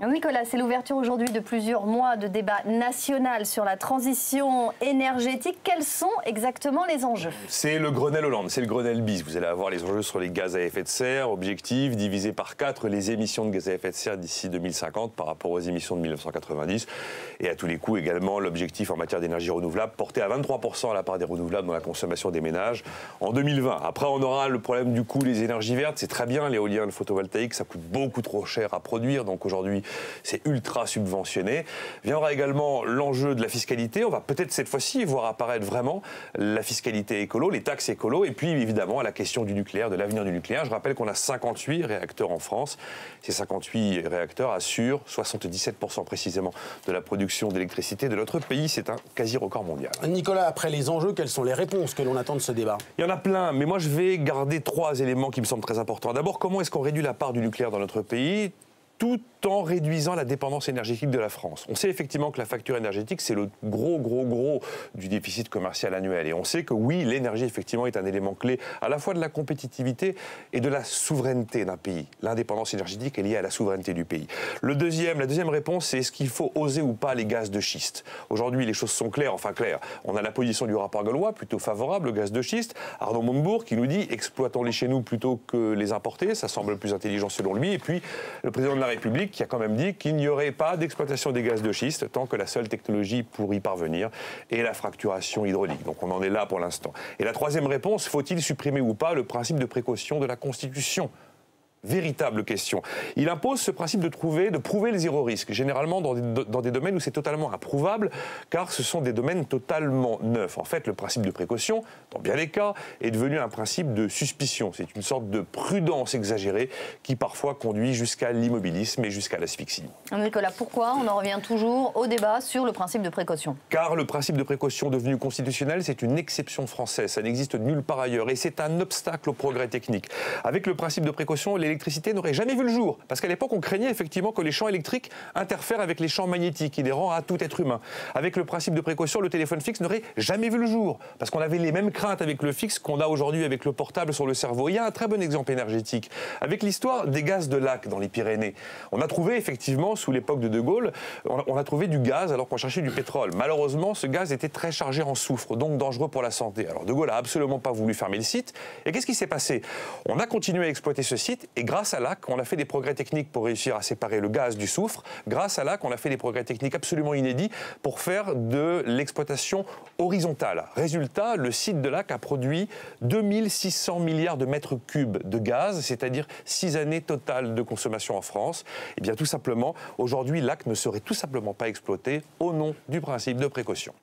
Nicolas, c'est l'ouverture aujourd'hui de plusieurs mois de débat national sur la transition énergétique. Quels sont exactement les enjeux? C'est le Grenelle Hollande, c'est le Grenelle bis. Vous allez avoir les enjeux sur les gaz à effet de serre, objectif, divisé par 4 les émissions de gaz à effet de serre d'ici 2050 par rapport aux émissions de 1990. Et à tous les coups également, l'objectif en matière d'énergie renouvelable porté à 23% à la part des renouvelables dans la consommation des ménages en 2020. Après, on aura le problème du coût des énergies vertes. C'est très bien, l'éolien, le photovoltaïque, ça coûte beaucoup trop cher à produire. Donc aujourd'hui, c'est ultra subventionné. Viendra également l'enjeu de la fiscalité. On va peut-être cette fois-ci voir apparaître vraiment la fiscalité écolo, les taxes écolo, et puis évidemment la question du nucléaire, de l'avenir du nucléaire. Je rappelle qu'on a 58 réacteurs en France. Ces 58 réacteurs assurent 77% précisément de la production d'électricité de notre pays. C'est un quasi-record mondial. Nicolas, après les enjeux, quelles sont les réponses que l'on attend de ce débat? Il y en a plein, mais moi je vais garder 3 éléments qui me semblent très importants. D'abord, comment est-ce qu'on réduit la part du nucléaire dans notre pays tout en réduisant la dépendance énergétique de la France. On sait effectivement que la facture énergétique, c'est le gros du déficit commercial annuel. Et on sait que oui, l'énergie, effectivement, est un élément clé à la fois de la compétitivité et de la souveraineté d'un pays. L'indépendance énergétique est liée à la souveraineté du pays. La deuxième réponse, c'est est-ce qu'il faut oser ou pas les gaz de schiste? Aujourd'hui, les choses sont claires, enfin claires. On a la position du rapport Gaulois, plutôt favorable au gaz de schiste. Arnaud Montebourg qui nous dit exploitons-les chez nous plutôt que les importer. Ça semble plus intelligent selon lui. Et puis, le président de la République qui a quand même dit qu'il n'y aurait pas d'exploitation des gaz de schiste tant que la seule technologie pour y parvenir est la fracturation hydraulique. Donc on en est là pour l'instant. Et la troisième réponse, faut-il supprimer ou pas le principe de précaution de la Constitution ? Véritable question. Il impose ce principe de prouver le zéro risque, généralement dans des domaines où c'est totalement improuvable, car ce sont des domaines totalement neufs. En fait, le principe de précaution, dans bien des cas, est devenu un principe de suspicion. C'est une sorte de prudence exagérée qui parfois conduit jusqu'à l'immobilisme et jusqu'à l'asphyxie. Nicolas, pourquoi on en revient toujours au débat sur le principe de précaution? Car le principe de précaution devenu constitutionnel, c'est une exception française. Ça n'existe nulle part ailleurs et c'est un obstacle au progrès technique. Avec le principe de précaution, l'électricité n'aurait jamais vu le jour. Parce qu'à l'époque, on craignait effectivement que les champs électriques interfèrent avec les champs magnétiques inhérents à tout être humain. Avec le principe de précaution, le téléphone fixe n'aurait jamais vu le jour. Parce qu'on avait les mêmes craintes avec le fixe qu'on a aujourd'hui avec le portable sur le cerveau. Il y a un très bon exemple énergétique. Avec l'histoire des gaz de lac dans les Pyrénées. On a trouvé effectivement, sous l'époque de De Gaulle, on a trouvé du gaz alors qu'on cherchait du pétrole. Malheureusement, ce gaz était très chargé en soufre, donc dangereux pour la santé. Alors De Gaulle n'a absolument pas voulu fermer le site. Et qu'est-ce qui s'est passé? On a continué à exploiter ce site et grâce à l'AC, on a fait des progrès techniques pour réussir à séparer le gaz du soufre. Grâce à l'AC, on a fait des progrès techniques absolument inédits pour faire de l'exploitation horizontale. Résultat, le site de l'AC a produit 2600 milliards de mètres cubes de gaz, c'est-à-dire 6 années totales de consommation en France. Et bien tout simplement, aujourd'hui, l'AC ne serait tout simplement pas exploité au nom du principe de précaution.